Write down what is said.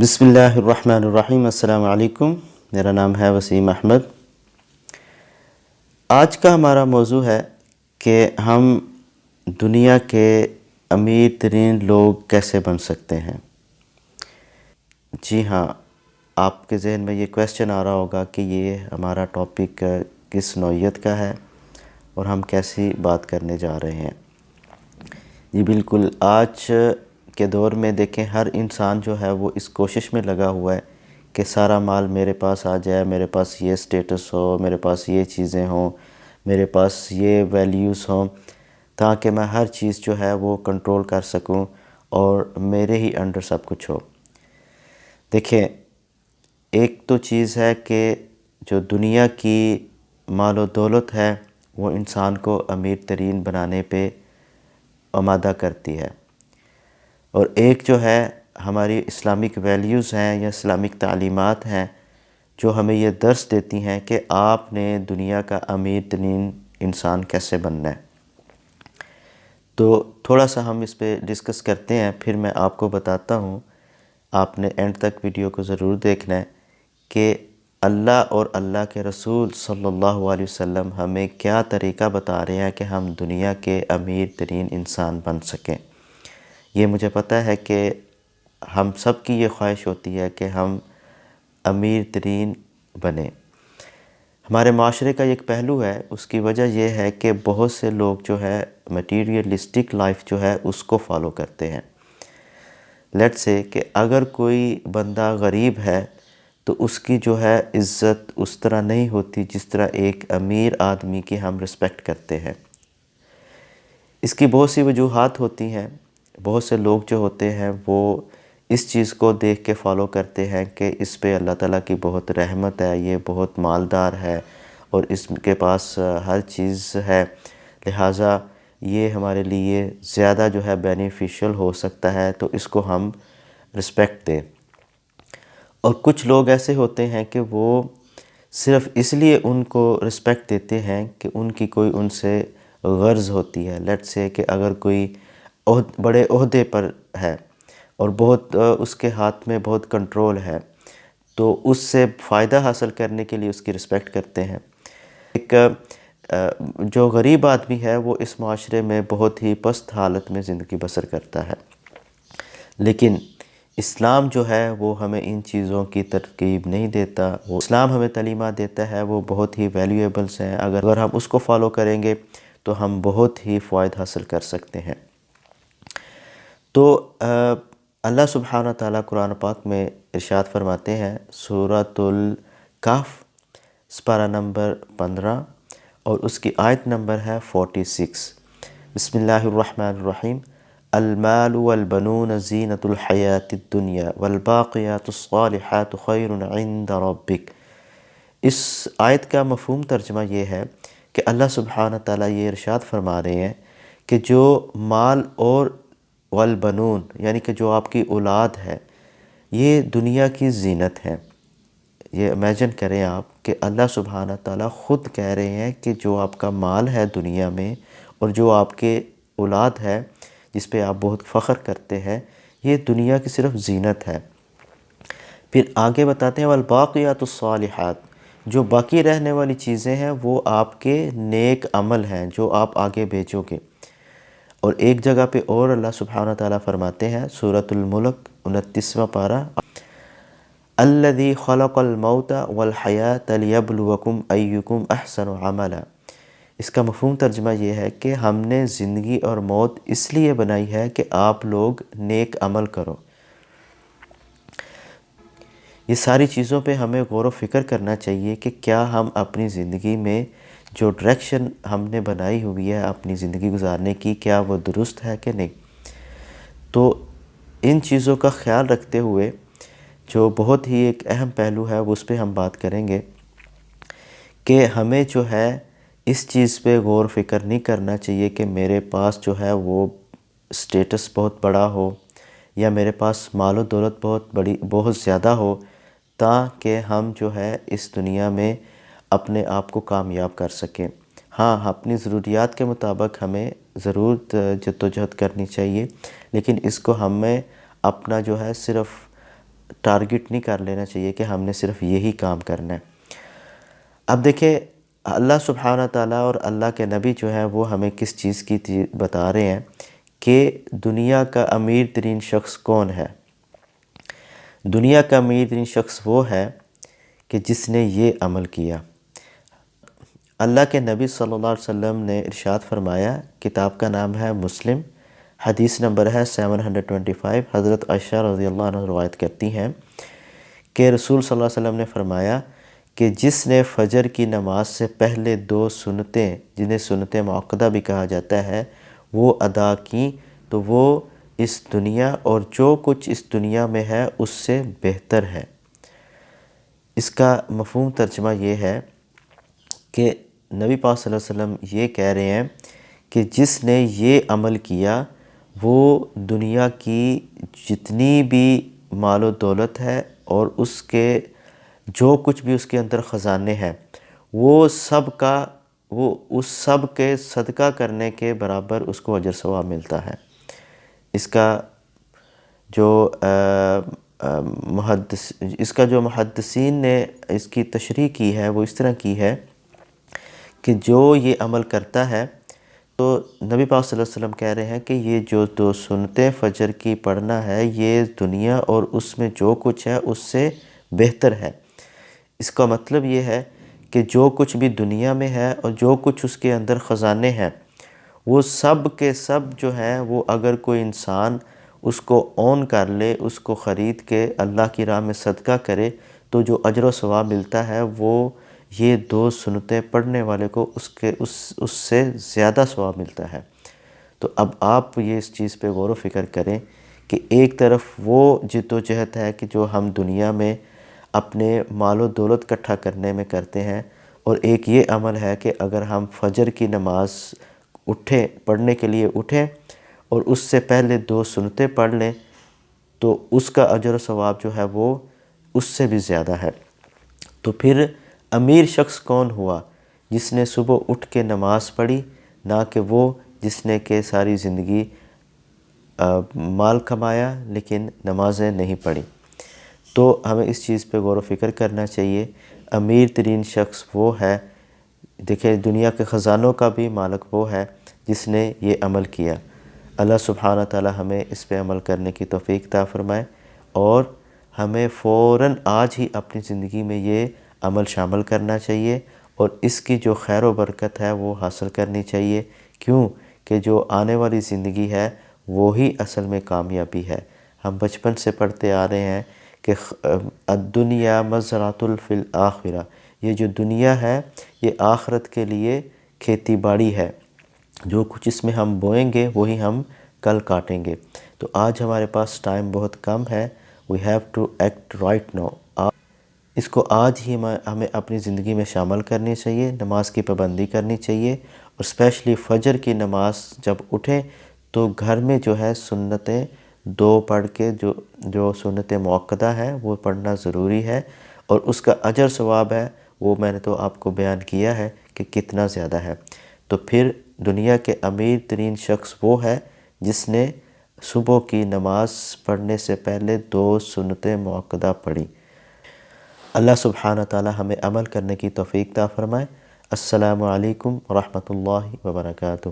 بسم اللہ الرحمن الرحیم۔ السلام علیکم، میرا نام ہے وسیم احمد۔ آج کا ہمارا موضوع ہے کہ ہم دنیا کے امیر ترین لوگ کیسے بن سکتے ہیں۔ جی ہاں، آپ کے ذہن میں یہ کویسچن آ رہا ہوگا کہ یہ ہمارا ٹاپک کس نوعیت کا ہے اور ہم کیسی بات کرنے جا رہے ہیں۔ جی بالکل، آج کے دور میں دیکھیں ہر انسان جو ہے وہ اس کوشش میں لگا ہوا ہے کہ سارا مال میرے پاس آ جائے، میرے پاس یہ سٹیٹس ہو، میرے پاس یہ چیزیں ہوں، میرے پاس یہ ویلیوز ہوں، تاکہ میں ہر چیز جو ہے وہ کنٹرول کر سکوں اور میرے ہی انڈر سب کچھ ہو۔ دیکھیں، ایک تو چیز ہے کہ جو دنیا کی مال و دولت ہے وہ انسان کو امیر ترین بنانے پہ آمادہ کرتی ہے، اور ایک جو ہے ہماری اسلامک ویلیوز ہیں یا اسلامک تعلیمات ہیں جو ہمیں یہ درس دیتی ہیں کہ آپ نے دنیا کا امیر ترین انسان کیسے بننا ہے۔ تو تھوڑا سا ہم اس پہ ڈسکس کرتے ہیں، پھر میں آپ کو بتاتا ہوں، آپ نے اینڈ تک ویڈیو کو ضرور دیکھنا ہے کہ اللہ اور اللہ کے رسول صلی اللہ علیہ وسلم ہمیں کیا طریقہ بتا رہے ہیں کہ ہم دنیا کے امیر ترین انسان بن سکیں۔ یہ مجھے پتہ ہے کہ ہم سب کی یہ خواہش ہوتی ہے کہ ہم امیر ترین بنیں۔ ہمارے معاشرے کا ایک پہلو ہے، اس کی وجہ یہ ہے کہ بہت سے لوگ جو ہے میٹیریلسٹک لائف جو ہے اس کو فالو کرتے ہیں۔ لیٹس سے کہ اگر کوئی بندہ غریب ہے تو اس کی جو ہے عزت اس طرح نہیں ہوتی جس طرح ایک امیر آدمی کی ہم رسپیکٹ کرتے ہیں۔ اس کی بہت سی وجوہات ہوتی ہیں۔ بہت سے لوگ جو ہوتے ہیں وہ اس چیز کو دیکھ کے فالو کرتے ہیں کہ اس پہ اللہ تعالیٰ کی بہت رحمت ہے، یہ بہت مالدار ہے اور اس کے پاس ہر چیز ہے، لہٰذا یہ ہمارے لیے زیادہ جو ہے بینیفیشل ہو سکتا ہے، تو اس کو ہم رسپیکٹ دیں۔ اور کچھ لوگ ایسے ہوتے ہیں کہ وہ صرف اس لیے ان کو رسپیکٹ دیتے ہیں کہ ان کی کوئی ان سے غرض ہوتی ہے۔ لیٹس سے کہ اگر کوئی بڑے عہدے پر ہے اور بہت اس کے ہاتھ میں بہت کنٹرول ہے تو اس سے فائدہ حاصل کرنے کے لیے اس کی رسپیکٹ کرتے ہیں۔ ایک جو غریب آدمی ہے وہ اس معاشرے میں بہت ہی پست حالت میں زندگی بسر کرتا ہے، لیکن اسلام جو ہے وہ ہمیں ان چیزوں کی ترغیب نہیں دیتا۔ وہ اسلام ہمیں تعلیمات دیتا ہے، وہ بہت ہی ویلیویبلس ہیں، اگر ہم اس کو فالو کریں گے تو ہم بہت ہی فوائد حاصل کر سکتے ہیں۔ تو اللہ سبحانہ تعالیٰ قرآن پاک میں ارشاد فرماتے ہیں، سورۃ الکہف سپارہ نمبر 15 اور اس کی آیت نمبر ہے 46۔ بسم اللہ الرحمن الرحیم۔ المال والبنون زینۃ الحیاۃ الدنیا والباقیات الصالحات خیر عند ربک۔ اس آیت کا مفہوم ترجمہ یہ ہے کہ اللہ سبحانہ تعالیٰ یہ ارشاد فرما رہے ہیں کہ جو مال اور والبنون یعنی کہ جو آپ کی اولاد ہے یہ دنیا کی زینت ہے۔ یہ امیجن کریں آپ کہ اللہ سبحانہ تعالیٰ خود کہہ رہے ہیں کہ جو آپ کا مال ہے دنیا میں اور جو آپ کے اولاد ہے جس پہ آپ بہت فخر کرتے ہیں، یہ دنیا کی صرف زینت ہے۔ پھر آگے بتاتے ہیں والباقیات الصالحات، جو باقی رہنے والی چیزیں ہیں وہ آپ کے نیک عمل ہیں جو آپ آگے بھیجو گے۔ اور ایک جگہ پہ اور اللہ سبحانہ تعالیٰ فرماتے ہیں، سورۃ الملک 29واں پارہ، الذی خلق الموت والحیاۃ لیبلوکم ایکم احسن عملا۔ اس کا مفہوم ترجمہ یہ ہے کہ ہم نے زندگی اور موت اس لیے بنائی ہے کہ آپ لوگ نیک عمل کرو۔ یہ ساری چیزوں پہ ہمیں غور و فکر کرنا چاہیے کہ کیا ہم اپنی زندگی میں جو ڈائریکشن ہم نے بنائی ہوئی ہے اپنی زندگی گزارنے کی، کیا وہ درست ہے کہ نہیں۔ تو ان چیزوں کا خیال رکھتے ہوئے جو بہت ہی ایک اہم پہلو ہے اس پہ ہم بات کریں گے کہ ہمیں جو ہے اس چیز پہ غور و فکر نہیں کرنا چاہیے کہ میرے پاس جو ہے وہ سٹیٹس بہت بڑا ہو یا میرے پاس مال و دولت بہت زیادہ ہو تاکہ ہم جو ہے اس دنیا میں اپنے آپ کو کامیاب کر سکیں۔ ہاں، اپنی ضروریات کے مطابق ہمیں ضرور جدوجہد کرنی چاہیے، لیکن اس کو ہمیں اپنا جو ہے صرف ٹارگٹ نہیں کر لینا چاہیے کہ ہم نے صرف یہی کام کرنا ہے۔ اب دیکھیں اللہ سبحانہ تعالیٰ اور اللہ کے نبی جو ہیں وہ ہمیں کس چیز کی بتا رہے ہیں کہ دنیا کا امیر ترین شخص کون ہے۔ دنیا کا امیر ترین شخص وہ ہے کہ جس نے یہ عمل کیا۔ اللہ کے نبی صلی اللہ علیہ وسلم نے ارشاد فرمایا، کتاب کا نام ہے مسلم، حدیث نمبر ہے 725، حضرت عائشہ رضی اللہ عنہ روایت کرتی ہیں کہ رسول صلی اللہ علیہ وسلم نے فرمایا کہ جس نے فجر کی نماز سے پہلے 2 سنتیں، جنہیں سنت موقدہ بھی کہا جاتا ہے، وہ ادا کیں تو وہ اس دنیا اور جو کچھ اس دنیا میں ہے اس سے بہتر ہے۔ اس کا مفہوم ترجمہ یہ ہے کہ نبی پاک صلی اللہ علیہ وسلم یہ کہہ رہے ہیں کہ جس نے یہ عمل کیا وہ دنیا کی جتنی بھی مال و دولت ہے اور اس کے جو کچھ بھی اس کے اندر خزانے ہیں وہ اس سب کے صدقہ کرنے کے برابر اس کو اجر ثواب ملتا ہے۔ اس کا جو محدثین نے اس کی تشریح کی ہے وہ اس طرح کی ہے کہ جو یہ عمل کرتا ہے تو نبی پاک صلی اللہ علیہ وسلم کہہ رہے ہیں کہ یہ جو 2 سنتیں فجر کی پڑھنا ہے یہ دنیا اور اس میں جو کچھ ہے اس سے بہتر ہے۔ اس کا مطلب یہ ہے کہ جو کچھ بھی دنیا میں ہے اور جو کچھ اس کے اندر خزانے ہیں وہ سب کے سب جو ہیں وہ اگر کوئی انسان اس کو اون کر لے، اس کو خرید کے اللہ کی راہ میں صدقہ کرے تو جو اجر و ثواب ملتا ہے وہ یہ 2 سنتیں پڑھنے والے کو اس سے زیادہ ثواب ملتا ہے۔ تو اب آپ یہ اس چیز پہ غور و فکر کریں کہ ایک طرف وہ جد و جہد ہے کہ جو ہم دنیا میں اپنے مال و دولت اکٹھا کرنے میں کرتے ہیں، اور ایک یہ عمل ہے کہ اگر ہم فجر کی نماز پڑھنے کے لیے اٹھیں اور اس سے پہلے 2 سنتیں پڑھ لیں تو اس کا اجر و ثواب جو ہے وہ اس سے بھی زیادہ ہے۔ تو پھر امیر شخص کون ہوا؟ جس نے صبح اٹھ کے نماز پڑھی، نہ کہ وہ جس نے کہ ساری زندگی مال کمایا لیکن نمازیں نہیں پڑھی۔ تو ہمیں اس چیز پہ غور و فکر کرنا چاہیے۔ امیر ترین شخص وہ ہے، دیکھیں دنیا کے خزانوں کا بھی مالک وہ ہے جس نے یہ عمل کیا۔ اللہ سبحانہ تعالی ہمیں اس پہ عمل کرنے کی توفیق عطا فرمائے اور ہمیں فوراً آج ہی اپنی زندگی میں یہ عمل شامل کرنا چاہیے اور اس کی جو خیر و برکت ہے وہ حاصل کرنی چاہیے، کیوں کہ جو آنے والی زندگی ہے وہی اصل میں کامیابی ہے۔ ہم بچپن سے پڑھتے آ رہے ہیں کہ الدنیا مزرعۃ فی الآخرہ، یہ جو دنیا ہے یہ آخرت کے لیے کھیتی باڑی ہے، جو کچھ اس میں ہم بوئیں گے وہی ہم کل کاٹیں گے۔ تو آج ہمارے پاس ٹائم بہت کم ہے، we have to act right now. اس کو آج ہی ہمیں اپنی زندگی میں شامل کرنی چاہیے، نماز کی پابندی کرنی چاہیے، اور اسپیشلی فجر کی نماز جب اٹھیں تو گھر میں جو ہے سنتیں 2 پڑھ کے جو سنت موقدہ ہے وہ پڑھنا ضروری ہے، اور اس کا اجر ثواب ہے وہ میں نے تو آپ کو بیان کیا ہے کہ کتنا زیادہ ہے۔ تو پھر دنیا کے امیر ترین شخص وہ ہے جس نے صبح کی نماز پڑھنے سے پہلے 2 سنتیں موقدہ پڑھی۔ اللہ سبحانہ تعالی ہمیں عمل کرنے کی توفیق عطا فرمائے۔ السلام علیکم ورحمۃ اللہ وبرکاتہ۔